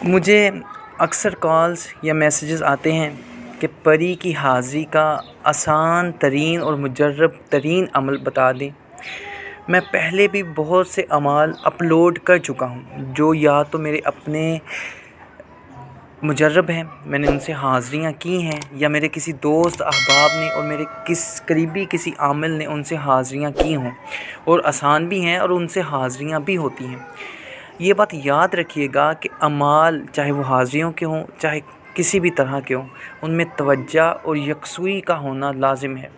مجھے اکثر کالز یا میسیجز آتے ہیں کہ پری کی حاضری کا آسان ترین اور مجرب ترین عمل بتا دیں۔ میں پہلے بھی بہت سے اعمال اپلوڈ کر چکا ہوں جو یا تو میرے اپنے مجرب ہیں، میں نے ان سے حاضریاں کی ہیں، یا میرے کسی دوست احباب نے اور میرے قریبی کسی عامل نے ان سے حاضریاں کی ہوں اور آسان بھی ہیں اور ان سے حاضریاں بھی ہوتی ہیں۔ یہ بات یاد رکھیے گا کہ اعمال چاہے وہ حاضریوں کے ہوں چاہے کسی بھی طرح کے ہوں، ان میں توجہ اور یکسوئی کا ہونا لازم ہے،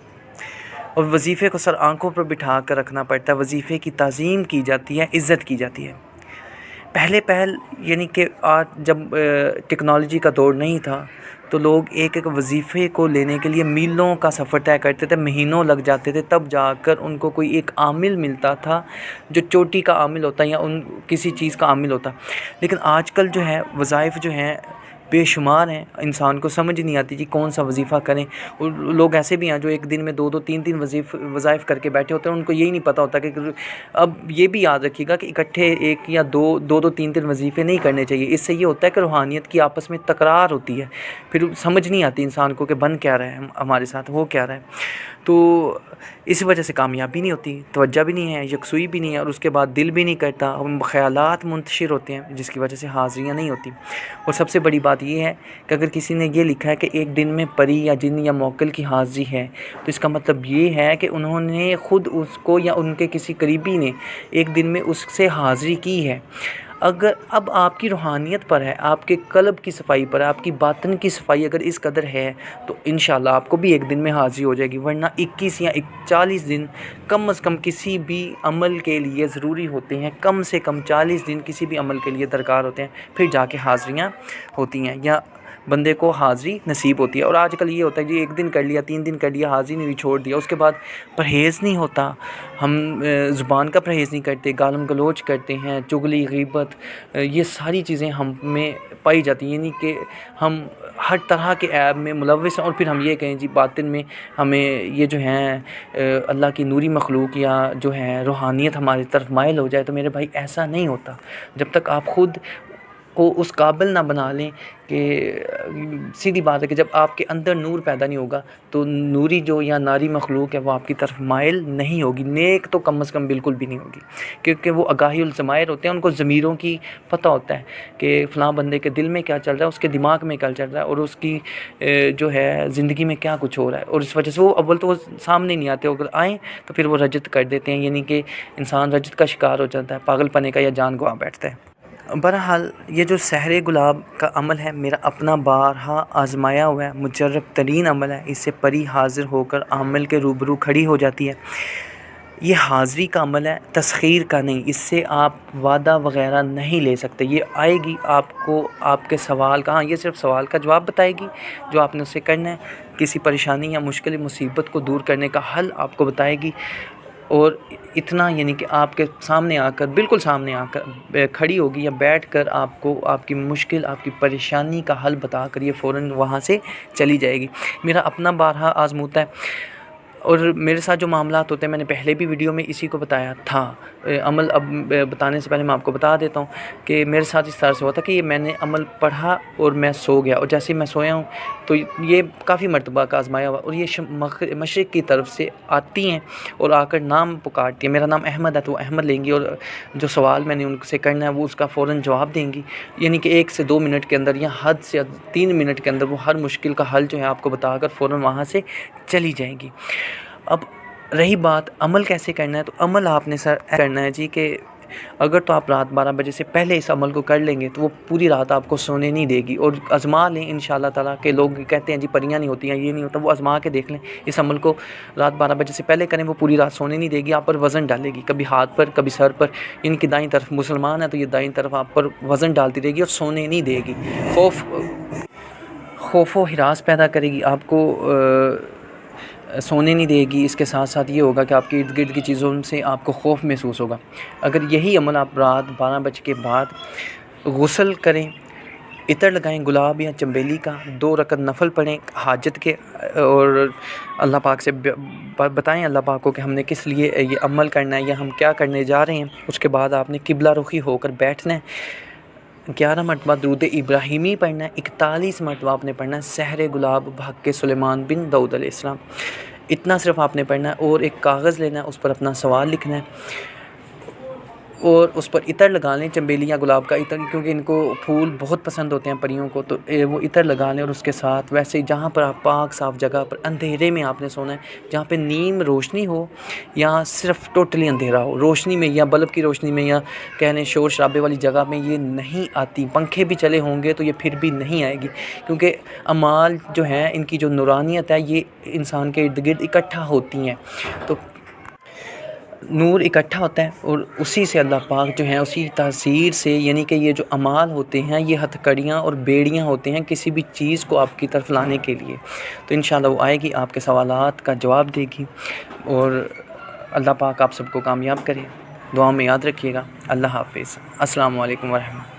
اور وظیفے کو سر آنکھوں پر بٹھا کر رکھنا پڑتا ہے۔ وظیفے کی تعظیم کی جاتی ہے، عزت کی جاتی ہے۔ پہل یعنی کہ آج جب ٹیکنالوجی کا دور نہیں تھا تو لوگ ایک ایک وظیفے کو لینے کے لیے میلوں کا سفر طے کرتے تھے، مہینوں لگ جاتے تھے، تب جا کر ان کو کوئی ایک عامل ملتا تھا جو چوٹی کا عامل ہوتا یا ان کسی چیز کا عامل ہوتا۔ لیکن آج کل جو ہے وظائف جو ہیں بے شمار ہیں، انسان کو سمجھ نہیں آتی جی کون سا وظیفہ کریں۔ اور لوگ ایسے بھی ہیں جو ایک دن میں 2 3 وظائف کر کے بیٹھے ہوتے ہیں، ان کو یہی نہیں پتہ ہوتا کہ اب یہ بھی یاد رکھیے گا کہ اکٹھے ایک یا دو 3 وظیفے نہیں کرنے چاہیے۔ اس سے یہ ہوتا ہے کہ روحانیت کی آپس میں تکرار ہوتی ہے، پھر سمجھ نہیں آتی انسان کو کہ بن کیا رہا ہے ہمارے ساتھ، ہو کیا رہا ہے۔ تو اس وجہ سے کامیابی نہیں ہوتی، توجہ بھی نہیں ہے، یکسوئی بھی نہیں ہے، اور اس کے بعد دل بھی نہیں کرتا، خیالات منتشر ہوتے ہیں جس کی وجہ سے حاضریاں نہیں ہوتی۔ اور سب سے بڑی بات یہ ہے کہ اگر کسی نے یہ لکھا ہے کہ ایک دن میں پری یا جن یا موکل کی حاضری ہے، تو اس کا مطلب یہ ہے کہ انہوں نے خود اس کو یا ان کے کسی قریبی نے ایک دن میں اس سے حاضری کی ہے۔ اگر اب آپ کی روحانیت پر ہے، آپ کے قلب کی صفائی پر ہے، آپ کی باطن کی صفائی اگر اس قدر ہے تو انشاءاللہ آپ کو بھی ایک دن میں حاضری ہو جائے گی، ورنہ 21 یا 40 دن کم از کم کسی بھی عمل کے لیے ضروری ہوتے ہیں، کم سے کم 40 دن کسی بھی عمل کے لیے درکار ہوتے ہیں، پھر جا کے حاضریاں ہوتی ہیں یا بندے کو حاضری نصیب ہوتی ہے۔ اور آج کل یہ ہوتا ہے جی 1 دن کر لیا، 3 دن کر لیا، حاضری نہیں چھوڑ دیا، اس کے بعد پرہیز نہیں ہوتا، ہم زبان کا پرہیز نہیں کرتے، گالم گلوچ کرتے ہیں، چغلی غیبت، یہ ساری چیزیں ہم میں پائی جاتی ہیں، یعنی کہ ہم ہر طرح کے عیب میں ملوث ہیں، اور پھر ہم یہ کہیں جی باطن میں ہمیں یہ جو ہیں اللہ کی نوری مخلوق یا جو ہے روحانیت ہماری طرف مائل ہو جائے، تو میرے بھائی ایسا نہیں ہوتا جب تک آپ خود کو اس قابل نہ بنا لیں کہ سیدھی بات ہے کہ جب آپ کے اندر نور پیدا نہیں ہوگا تو نوری جو یا ناری مخلوق ہے وہ آپ کی طرف مائل نہیں ہوگی، نیک تو کم از کم بالکل بھی نہیں ہوگی، کیونکہ وہ آگاہی الضمائر ہوتے ہیں، ان کو ضمیروں کی پتہ ہوتا ہے کہ فلاں بندے کے دل میں کیا چل رہا ہے، اس کے دماغ میں کیا چل رہا ہے، اور اس کی جو ہے زندگی میں کیا کچھ ہو رہا ہے، اور اس وجہ سے وہ اول تو وہ سامنے نہیں آتے، اگر آئیں تو پھر وہ رجت کر دیتے ہیں، یعنی کہ انسان رجت کا شکار ہو جاتا ہے، پاگل پنے کا یا جان گوا بیٹھتا ہے۔ بہرحال یہ جو سحر گلاب کا عمل ہے میرا اپنا بارہا آزمایا ہوا ہے، مجرب ترین عمل ہے، اس سے پری حاضر ہو کر عامل کے روبرو کھڑی ہو جاتی ہے۔ یہ حاضری کا عمل ہے، تسخیر کا نہیں، اس سے آپ وعدہ وغیرہ نہیں لے سکتے، یہ آئے گی آپ کو آپ کے سوال کا، ہاں یہ صرف سوال کا جواب بتائے گی جو آپ نے اس سے کرنا ہے، کسی پریشانی یا مشکل مصیبت کو دور کرنے کا حل آپ کو بتائے گی، اور اتنا یعنی کہ آپ کے سامنے آ کر بالکل سامنے آ کر کھڑی ہوگی یا بیٹھ کر آپ کو آپ کی مشکل آپ کی پریشانی کا حل بتا کر یہ فوراً وہاں سے چلی جائے گی۔ میرا اپنا بارہا آزموتا ہے، اور میرے ساتھ جو معاملات ہوتے ہیں میں نے پہلے بھی ویڈیو میں اسی کو بتایا تھا، عمل اب بتانے سے پہلے میں آپ کو بتا دیتا ہوں کہ میرے ساتھ اس طرح سے ہوا تھا کہ یہ میں نے عمل پڑھا اور میں سو گیا، اور جیسے میں سویا ہوں تو یہ کافی مرتبہ کا آزمایا ہوا، اور یہ مشرق کی طرف سے آتی ہیں اور آ کر نام پکارتی ہیں، میرا نام احمد ہے تو وہ احمد لیں گی، اور جو سوال میں نے ان سے کرنا ہے وہ اس کا فوراً جواب دیں گی، یعنی کہ 1 سے 2 منٹ کے اندر یا حد سے 3 منٹ کے اندر وہ ہر مشکل کا حل جو ہے آپ کو بتا کر فوراً وہاں سے چلی جائیں گی۔ اب رہی بات عمل کیسے کرنا ہے، تو عمل آپ نے سر کرنا ہے جی کہ اگر تو آپ رات 12 بجے سے پہلے اس عمل کو کر لیں گے تو وہ پوری رات آپ کو سونے نہیں دے گی، اور آزما لیں انشاءاللہ تعالیٰ، کہ لوگ کہتے ہیں جی پریاں نہیں ہوتی ہیں یہ نہیں ہوتا، وہ آزما کے دیکھ لیں، اس عمل کو رات 12 بجے سے پہلے کریں، وہ پوری رات سونے نہیں دے گی، آپ پر وزن ڈالے گی، کبھی ہاتھ پر کبھی سر پر، یعنی کہ دائیں طرف مسلمان ہے تو یہ دائیں طرف آپ پر وزن ڈالتی رہے گی اور سونے نہیں دے گی، خوف و ہراس پیدا کرے گی، آپ کو سونے نہیں دے گی، اس کے ساتھ ساتھ یہ ہوگا کہ آپ کے ارد گرد کی چیزوں سے آپ کو خوف محسوس ہوگا۔ اگر یہی عمل آپ رات 12 بجے کے بعد غسل کریں، عطر لگائیں گلاب یا چنبیلی کا، 2 رکعت نفل پڑھیں حاجت کے، اور اللہ پاک سے بتائیں اللہ پاک کو کہ ہم نے کس لیے یہ عمل کرنا ہے یا ہم کیا کرنے جا رہے ہیں، اس کے بعد آپ نے قبلہ رخی ہو کر بیٹھنا ہے، 11 مرتبہ درود ابراہیمی پڑھنا ہے، 41 مرتبہ آپ نے پڑھنا ہے سحر گلاب بحق کے سلیمان بن داؤد علیہ السلام، اتنا صرف آپ نے پڑھنا ہے۔ اور ایک کاغذ لینا ہے، اس پر اپنا سوال لکھنا ہے اور اس پر عطر لگا لیں، چنبیلی یا گلاب کا عطر، کیونکہ ان کو پھول بہت پسند ہوتے ہیں پریوں کو، تو وہ عطر لگا لیں۔ اور اس کے ساتھ ویسے جہاں پر آپ پاک صاف جگہ پر اندھیرے میں آپ نے سونا ہے، جہاں پہ نیم روشنی ہو یا صرف ٹوٹلی اندھیرا ہو، روشنی میں یا بلب کی روشنی میں یا کہنے شور شرابے والی جگہ میں یہ نہیں آتی، پنکھے بھی چلے ہوں گے تو یہ پھر بھی نہیں آئے گی، کیونکہ اعمال جو ہیں ان کی جو نورانیت ہے یہ انسان کے ارد گرد اکٹھا ہوتی ہیں، تو نور اکٹھا ہوتا ہے اور اسی سے اللہ پاک جو ہیں اسی تاثیر سے، یعنی کہ یہ جو اعمال ہوتے ہیں یہ ہتھ کڑیاں اور بیڑیاں ہوتے ہیں کسی بھی چیز کو آپ کی طرف لانے کے لیے، تو انشاءاللہ وہ آئے گی، آپ کے سوالات کا جواب دے گی، اور اللہ پاک آپ سب کو کامیاب کرے۔ دعا میں یاد رکھیے گا۔ اللہ حافظ۔ السلام علیکم ورحمۃ اللہ۔